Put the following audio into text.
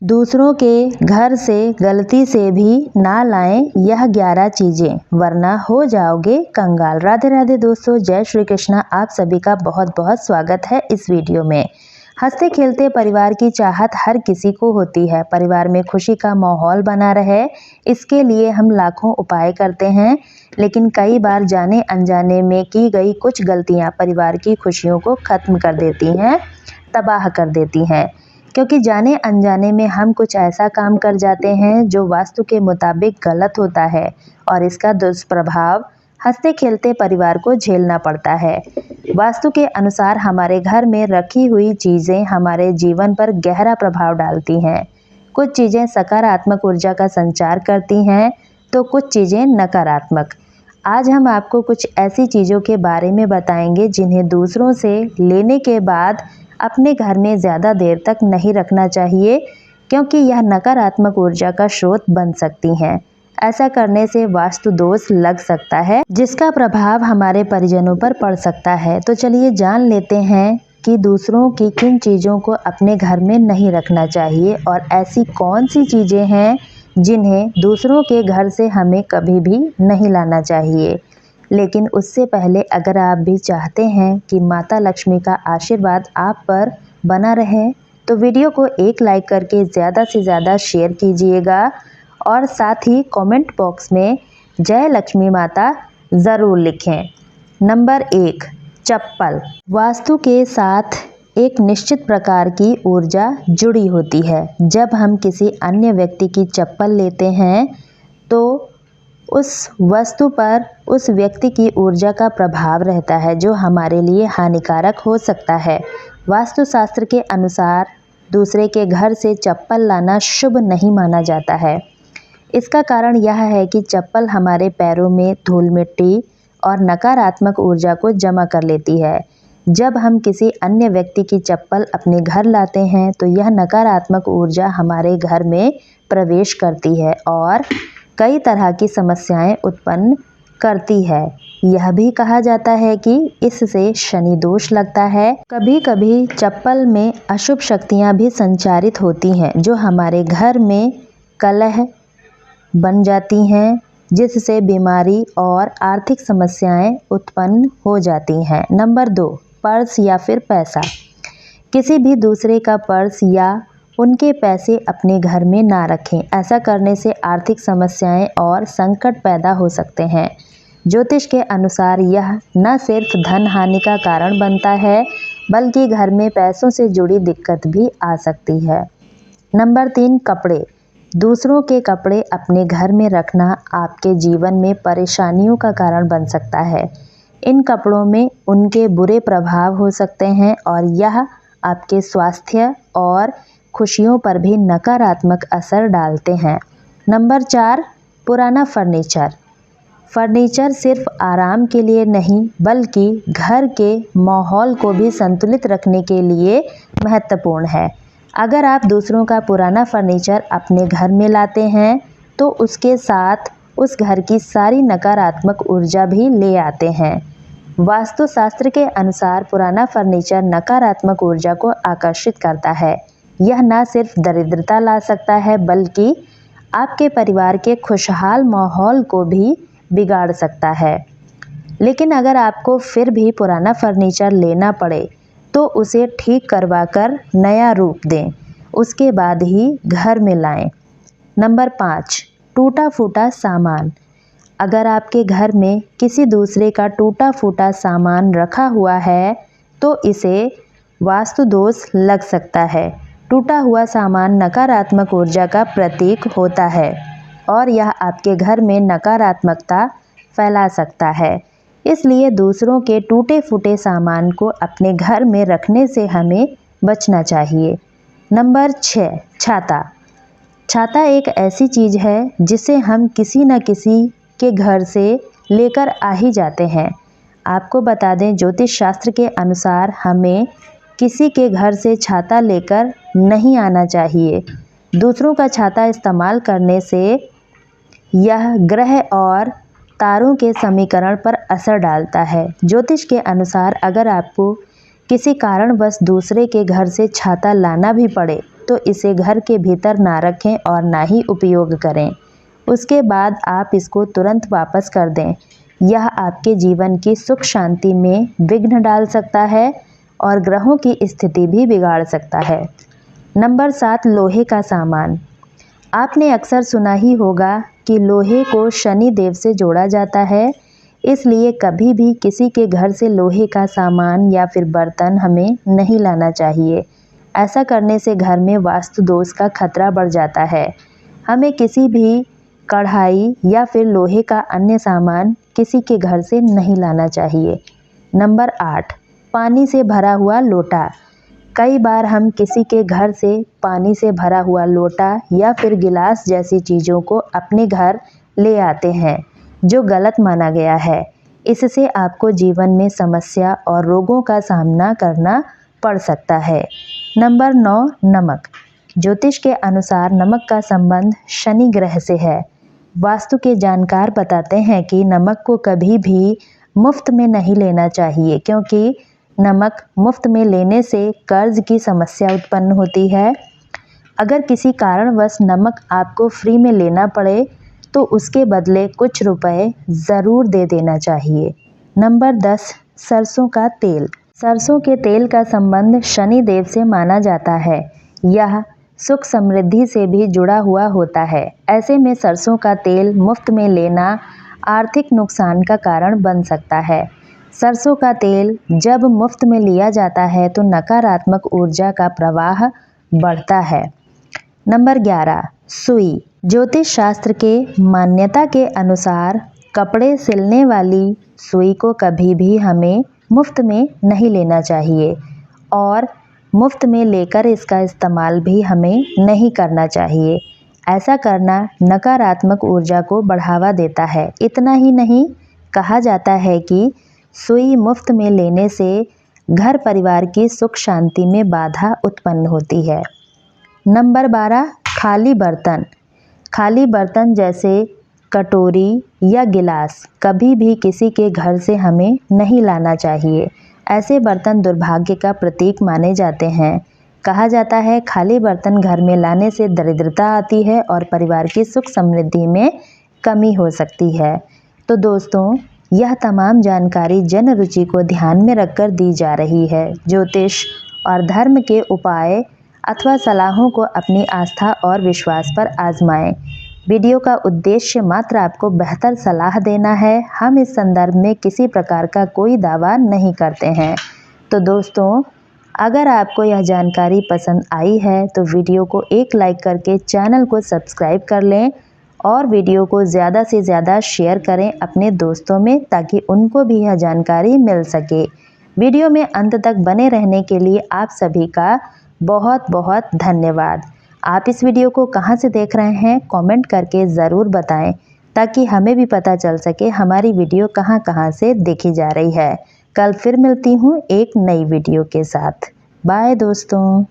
दूसरों के घर से गलती से भी ना लाएं यह 11 चीजें, वरना हो जाओगे कंगाल। राधे राधे दोस्तों, जय श्री कृष्णा। आप सभी का बहुत बहुत स्वागत है इस वीडियो में। हंसते खेलते परिवार की चाहत हर किसी को होती है। परिवार में खुशी का माहौल बना रहे, इसके लिए हम लाखों उपाय करते हैं, लेकिन कई बार जाने अनजाने में की गई कुछ गलतियां परिवार की खुशियों को खत्म कर देती हैं, तबाह कर देती हैं। क्योंकि जाने अनजाने में हम कुछ ऐसा काम कर जाते हैं जो वास्तु के मुताबिक गलत होता है और इसका दुष्प्रभाव हंसते खेलते परिवार को झेलना पड़ता है। वास्तु के अनुसार हमारे घर में रखी हुई चीज़ें हमारे जीवन पर गहरा प्रभाव डालती हैं। कुछ चीज़ें सकारात्मक ऊर्जा का संचार करती हैं तो कुछ चीज़ें नकारात्मक। आज हम आपको कुछ ऐसी चीज़ों के बारे में बताएंगे जिन्हें दूसरों से लेने के बाद अपने घर में ज़्यादा देर तक नहीं रखना चाहिए, क्योंकि यह नकारात्मक ऊर्जा का स्रोत बन सकती हैं। ऐसा करने से वास्तु दोष लग सकता है, जिसका प्रभाव हमारे परिजनों पर पड़ सकता है। तो चलिए जान लेते हैं कि दूसरों की किन चीज़ों को अपने घर में नहीं रखना चाहिए और ऐसी कौन सी चीज़ें हैं जिन्हें दूसरों के घर से हमें कभी भी नहीं लाना चाहिए। लेकिन उससे पहले अगर आप भी चाहते हैं कि माता लक्ष्मी का आशीर्वाद आप पर बना रहे, तो वीडियो को एक लाइक करके ज़्यादा से ज़्यादा शेयर कीजिएगा और साथ ही कमेंट बॉक्स में जय लक्ष्मी माता ज़रूर लिखें। नंबर 1, चप्पल। वास्तु के साथ एक निश्चित प्रकार की ऊर्जा जुड़ी होती है। जब हम किसी अन्य व्यक्ति की चप्पल लेते हैं तो उस वस्तु पर उस व्यक्ति की ऊर्जा का प्रभाव रहता है, जो हमारे लिए हानिकारक हो सकता है। वास्तुशास्त्र के अनुसार दूसरे के घर से चप्पल लाना शुभ नहीं माना जाता है। इसका कारण यह है कि चप्पल हमारे पैरों में धूल मिट्टी और नकारात्मक ऊर्जा को जमा कर लेती है। जब हम किसी अन्य व्यक्ति की चप्पल अपने घर लाते हैं तो यह नकारात्मक ऊर्जा हमारे घर में प्रवेश करती है और कई तरह की समस्याएं उत्पन्न करती है। यह भी कहा जाता है कि इससे शनि दोष लगता है। कभी कभी चप्पल में अशुभ शक्तियां भी संचारित होती हैं, जो हमारे घर में कलह बन जाती हैं, जिससे बीमारी और आर्थिक समस्याएं उत्पन्न हो जाती हैं। नंबर 2, पर्स या फिर पैसा। किसी भी दूसरे का पर्स या उनके पैसे अपने घर में ना रखें। ऐसा करने से आर्थिक समस्याएं और संकट पैदा हो सकते हैं। ज्योतिष के अनुसार यह न सिर्फ धन हानि का कारण बनता है, बल्कि घर में पैसों से जुड़ी दिक्कत भी आ सकती है। नंबर 3, कपड़े। दूसरों के कपड़े अपने घर में रखना आपके जीवन में परेशानियों का कारण बन सकता है। इन कपड़ों में उनके बुरे प्रभाव हो सकते हैं और यह आपके स्वास्थ्य और खुशियों पर भी नकारात्मक असर डालते हैं। नंबर 4, पुराना फर्नीचर। फर्नीचर सिर्फ आराम के लिए नहीं, बल्कि घर के माहौल को भी संतुलित रखने के लिए महत्वपूर्ण है। अगर आप दूसरों का पुराना फर्नीचर अपने घर में लाते हैं तो उसके साथ उस घर की सारी नकारात्मक ऊर्जा भी ले आते हैं। वास्तुशास्त्र के अनुसार पुराना फर्नीचर नकारात्मक ऊर्जा को आकर्षित करता है। यह न सिर्फ दरिद्रता ला सकता है, बल्कि आपके परिवार के खुशहाल माहौल को भी बिगाड़ सकता है। लेकिन अगर आपको फिर भी पुराना फर्नीचर लेना पड़े तो उसे ठीक करवाकर नया रूप दें, उसके बाद ही घर में लाएं। नंबर 5, टूटा फूटा सामान। अगर आपके घर में किसी दूसरे का टूटा फूटा सामान रखा हुआ है तो इसे वास्तु दोष लग सकता है। टूटा हुआ सामान नकारात्मक ऊर्जा का प्रतीक होता है और यह आपके घर में नकारात्मकता फैला सकता है। इसलिए दूसरों के टूटे फूटे सामान को अपने घर में रखने से हमें बचना चाहिए। नंबर 6, छाता। छाता एक ऐसी चीज़ है जिसे हम किसी न किसी के घर से लेकर आ ही जाते हैं। आपको बता दें, ज्योतिष शास्त्र के अनुसार हमें किसी के घर से छाता लेकर नहीं आना चाहिए। दूसरों का छाता इस्तेमाल करने से यह ग्रह और तारों के समीकरण पर असर डालता है। ज्योतिष के अनुसार अगर आपको किसी कारणवश दूसरे के घर से छाता लाना भी पड़े तो इसे घर के भीतर ना रखें और ना ही उपयोग करें। उसके बाद आप इसको तुरंत वापस कर दें। यह आपके जीवन की सुख शांति में विघ्न डाल सकता है और ग्रहों की स्थिति भी बिगाड़ सकता है। नंबर 7, लोहे का सामान। आपने अक्सर सुना ही होगा कि लोहे को शनि देव से जोड़ा जाता है, इसलिए कभी भी किसी के घर से लोहे का सामान या फिर बर्तन हमें नहीं लाना चाहिए। ऐसा करने से घर में वास्तु दोष का खतरा बढ़ जाता है। हमें किसी भी कढ़ाई या फिर लोहे का अन्य सामान किसी के घर से नहीं लाना चाहिए। नंबर 8, पानी से भरा हुआ लोटा। कई बार हम किसी के घर से पानी से भरा हुआ लोटा या फिर गिलास जैसी चीज़ों को अपने घर ले आते हैं, जो गलत माना गया है। इससे आपको जीवन में समस्या और रोगों का सामना करना पड़ सकता है। नंबर 9, नमक। ज्योतिष के अनुसार नमक का संबंध शनि ग्रह से है। वास्तु के जानकार बताते हैं कि नमक को कभी भी मुफ्त में नहीं लेना चाहिए, क्योंकि नमक मुफ्त में लेने से कर्ज की समस्या उत्पन्न होती है। अगर किसी कारणवश नमक आपको फ्री में लेना पड़े तो उसके बदले कुछ रुपए ज़रूर दे देना चाहिए। नंबर 10, सरसों का तेल। सरसों के तेल का संबंध शनि देव से माना जाता है। यह सुख समृद्धि से भी जुड़ा हुआ होता है। ऐसे में सरसों का तेल मुफ्त में लेना आर्थिक नुकसान का कारण बन सकता है। सरसों का तेल जब मुफ्त में लिया जाता है तो नकारात्मक ऊर्जा का प्रवाह बढ़ता है। नंबर 11, सुई। ज्योतिष शास्त्र के मान्यता के अनुसार कपड़े सिलने वाली सुई को कभी भी हमें मुफ्त में नहीं लेना चाहिए और मुफ्त में लेकर इसका इस्तेमाल भी हमें नहीं करना चाहिए। ऐसा करना नकारात्मक ऊर्जा को बढ़ावा देता है। इतना ही नहीं, कहा जाता है कि सुई मुफ्त में लेने से घर परिवार की सुख शांति में बाधा उत्पन्न होती है। नंबर 12, खाली बर्तन। खाली बर्तन जैसे कटोरी या गिलास कभी भी किसी के घर से हमें नहीं लाना चाहिए। ऐसे बर्तन दुर्भाग्य का प्रतीक माने जाते हैं। कहा जाता है खाली बर्तन घर में लाने से दरिद्रता आती है और परिवार की सुख समृद्धि में कमी हो सकती है। तो दोस्तों, यह तमाम जानकारी जन रुचि को ध्यान में रखकर दी जा रही है। ज्योतिष और धर्म के उपाय अथवा सलाहों को अपनी आस्था और विश्वास पर आजमाएं। वीडियो का उद्देश्य मात्र आपको बेहतर सलाह देना है। हम इस संदर्भ में किसी प्रकार का कोई दावा नहीं करते हैं। तो दोस्तों, अगर आपको यह जानकारी पसंद आई है तो वीडियो को एक लाइक करके चैनल को सब्सक्राइब कर लें और वीडियो को ज़्यादा से ज़्यादा शेयर करें अपने दोस्तों में, ताकि उनको भी यह जानकारी मिल सके। वीडियो में अंत तक बने रहने के लिए आप सभी का बहुत बहुत धन्यवाद। आप इस वीडियो को कहां से देख रहे हैं कमेंट करके ज़रूर बताएं, ताकि हमें भी पता चल सके हमारी वीडियो कहां कहां से देखी जा रही है। कल फिर मिलती हूं एक नई वीडियो के साथ। बाय दोस्तों।